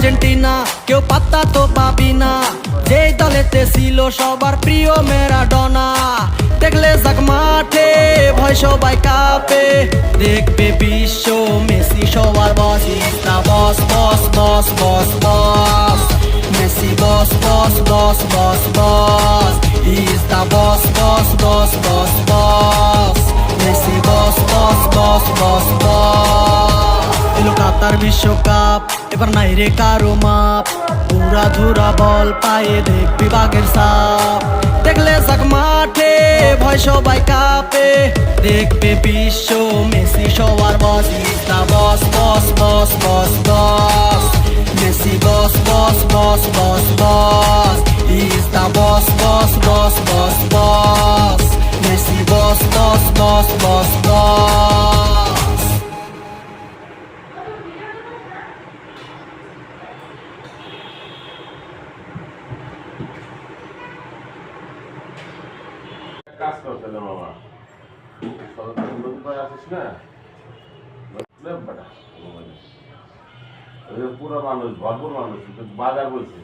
Argentina কেউ পাত্তা তো পাবি না, যেই দলেতে ছিল সবার প্রিয় ম্যারাডোনা। দেখলে যাক মাঠে ভয় সবাই কাঁপে, দেখবে বিশ্ব মেসি সবার boss. Is the boss boss boss boss boss, Messi boss boss boss boss boss. Is the boss boss boss boss boss, Messi boss boss boss boss boss. এলো কাতার বিশ্বকাপ, এবার নাই রে কারো মাপ, পুরা ধুরা বল পায়ে দেখবি বাঘের সাপ। দেখলে যাক মাঠে ভয় সবাই কাঁপে, দেখবে বিশ্ব মেসি সবার boss. Is the boss boss boss boss boss, Messi boss boss boss boss boss. Is the boss boss boss boss boss, Messi boss boss boss boss boss. কাজ করতে না মামা, আসিস না পুরো মানুষ ভরপুর মানুষ বাজার বলছে।